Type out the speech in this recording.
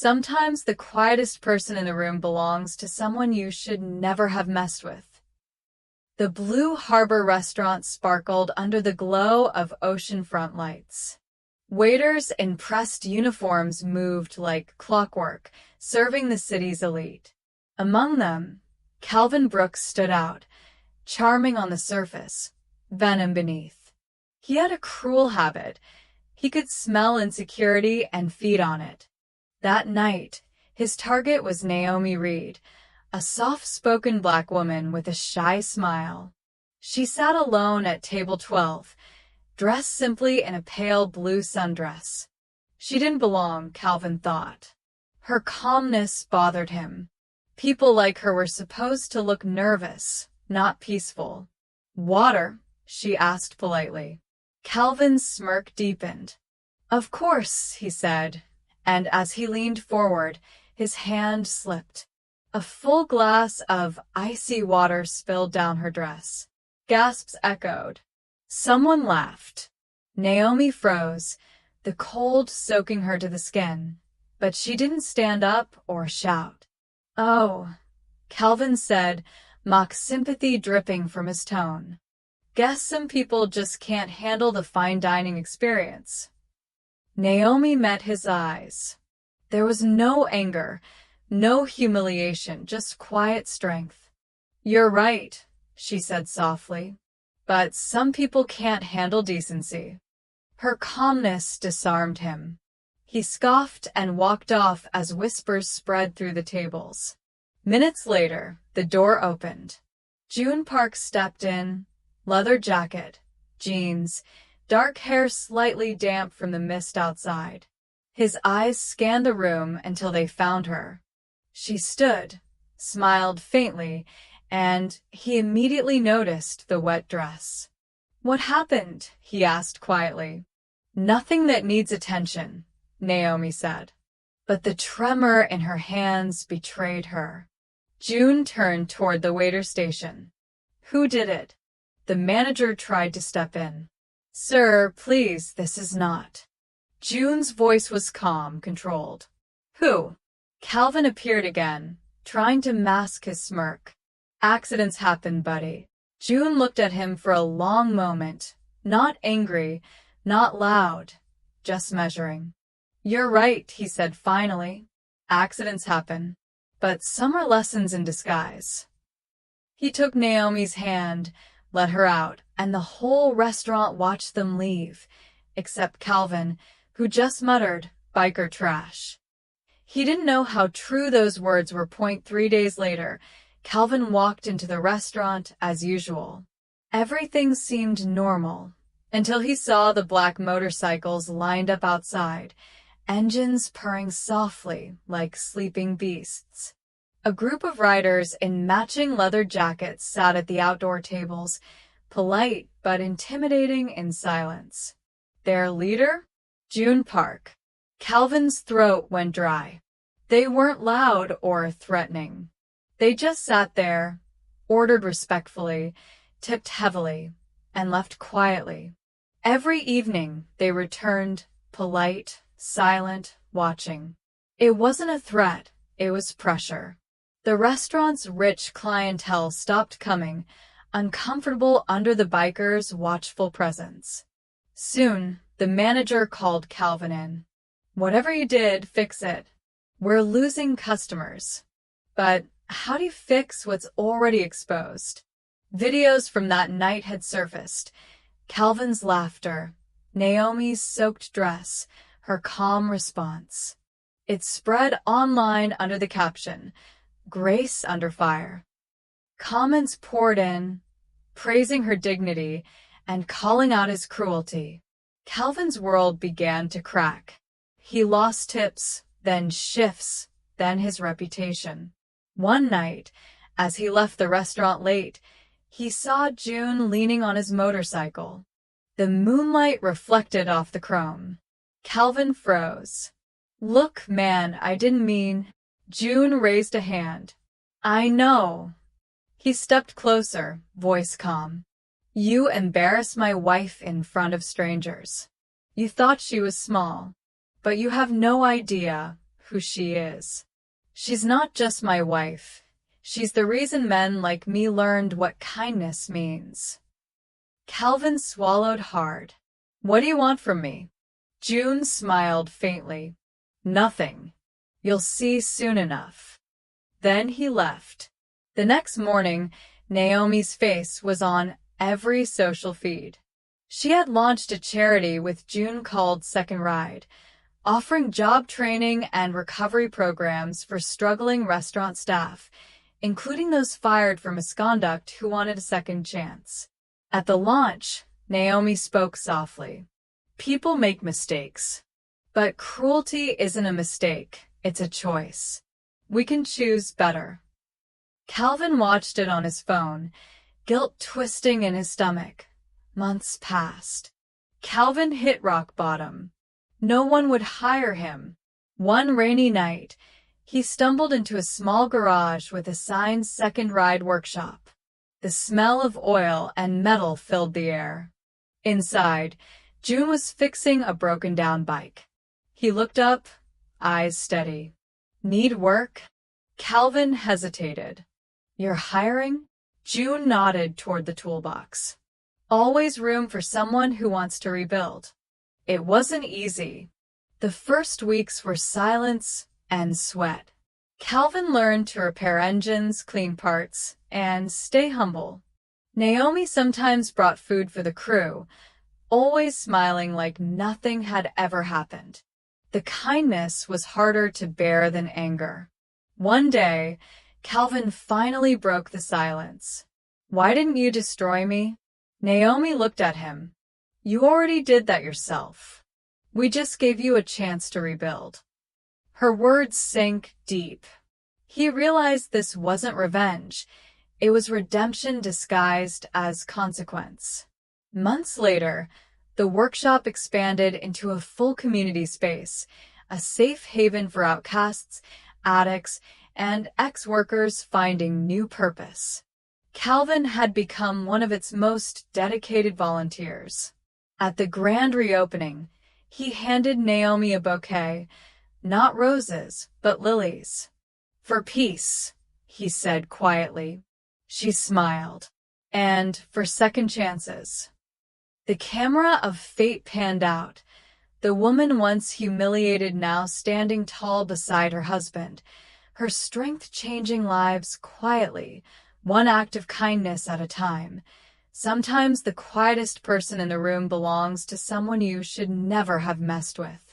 Sometimes the quietest person in the room belongs to someone you should never have messed with. The Blue Harbor restaurant sparkled under the glow of oceanfront lights. Waiters in pressed uniforms moved like clockwork, serving the city's elite. Among them, Calvin Brooks stood out, charming on the surface, venom beneath. He had a cruel habit. He could smell insecurity and feed on it. That night, his target was Naomi Reed, a soft-spoken black woman with a shy smile. She sat alone at table 12, dressed simply in a pale blue sundress. She didn't belong, Calvin thought. Her calmness bothered him. People like her were supposed to look nervous, not peaceful. "Water?" she asked politely. Calvin's smirk deepened. "Of course," he said, and as he leaned forward, his hand slipped. A full glass of icy water spilled down her dress. Gasps echoed. Someone laughed. Naomi froze, the cold soaking her to the skin, but she didn't stand up or shout. "Oh," Calvin said, mock sympathy dripping from his tone. "Guess some people just can't handle the fine dining experience." Naomi met his eyes. There was no anger, no humiliation, just quiet strength. "You're right," she said softly, "but some people can't handle decency." Her calmness disarmed him. He scoffed and walked off as whispers spread through the tables. Minutes later, the door opened. June Park stepped in, leather jacket, jeans, dark hair slightly damp from the mist outside. His eyes scanned the room until they found her. She stood, smiled faintly, and he immediately noticed the wet dress. "What happened?" he asked quietly. "Nothing that needs attention," Naomi said. But the tremor in her hands betrayed her. June turned toward the waiter station. "Who did it?" The manager tried to step in. "Sir, please, this is not." June's voice was calm, controlled. "Who?" Calvin appeared again, trying to mask his smirk. "Accidents happen, buddy." June looked at him for a long moment, not angry, not loud, just measuring. "You're right," he said finally. "Accidents happen. But some are lessons in disguise." He took Naomi's hand, let her out, and the whole restaurant watched them leave, except Calvin, who just muttered, "Biker trash." He didn't know how true those words were. 3 days later, Calvin walked into the restaurant as usual. Everything seemed normal, until he saw the black motorcycles lined up outside, engines purring softly like sleeping beasts. A group of riders in matching leather jackets sat at the outdoor tables, polite but intimidating in silence. Their leader? June Park. Calvin's throat went dry. They weren't loud or threatening. They just sat there, ordered respectfully, tipped heavily, and left quietly. Every evening they returned, polite, silent, watching. It wasn't a threat, it was pressure. The restaurant's rich clientele stopped coming, uncomfortable under the bikers' watchful presence. Soon, the manager called Calvin in. "Whatever you did, fix it. We're losing customers." "But how do you fix what's already exposed?" Videos from that night had surfaced. Calvin's laughter, Naomi's soaked dress, her calm response. It spread online under the caption, "Grace under fire." Comments poured in, praising her dignity and calling out his cruelty. Calvin's world began to crack. He lost tips, then shifts, then his reputation. One night, as he left the restaurant late, he saw June leaning on his motorcycle. The moonlight reflected off the chrome. Calvin froze. "Look, man, I didn't mean..." June raised a hand. "I know." He stepped closer, voice calm. "You embarrass my wife in front of strangers. You thought she was small, but you have no idea who she is. She's not just my wife. She's the reason men like me learned what kindness means. Calvin swallowed hard. What do you want from me? June smiled faintly. Nothing. You'll see soon enough. Then he left. The next morning, Naomi's face was on every social feed. She had launched a charity with June called Second Ride, offering job training and recovery programs for struggling restaurant staff, including those fired for misconduct who wanted a second chance. At the launch, Naomi spoke softly. People make mistakes. But cruelty isn't a mistake, it's a choice. We can choose better. Calvin watched it on his phone, guilt twisting in his stomach. Months passed. Calvin hit rock bottom. No one would hire him. One rainy night, he stumbled into a small garage with a signed Second Ride workshop. The smell of oil and metal filled the air. Inside, June was fixing a broken-down bike. He looked up, eyes steady. Need work? Calvin hesitated. You're hiring? June nodded toward the toolbox. Always room for someone who wants to rebuild. It wasn't easy. The first weeks were silence and sweat. Calvin learned to repair engines, clean parts, and stay humble. Naomi sometimes brought food for the crew, always smiling like nothing had ever happened. The kindness was harder to bear than anger. One day, Calvin finally broke the silence. Why didn't you destroy me? Naomi looked at him. You already did that yourself. We just gave you a chance to rebuild. Her words sank deep. He realized this wasn't revenge. It was redemption disguised as consequence. Months later, the workshop expanded into a full community space, a safe haven for outcasts, addicts, and ex-workers finding new purpose. Calvin had become one of its most dedicated volunteers. At the grand reopening, he handed Naomi a bouquet, not roses, but lilies. For peace, he said quietly. She smiled. And for second chances. The camera of fate panned out, the woman once humiliated now standing tall beside her husband, her strength changing lives quietly, one act of kindness at a time. Sometimes the quietest person in the room belongs to someone you should never have messed with.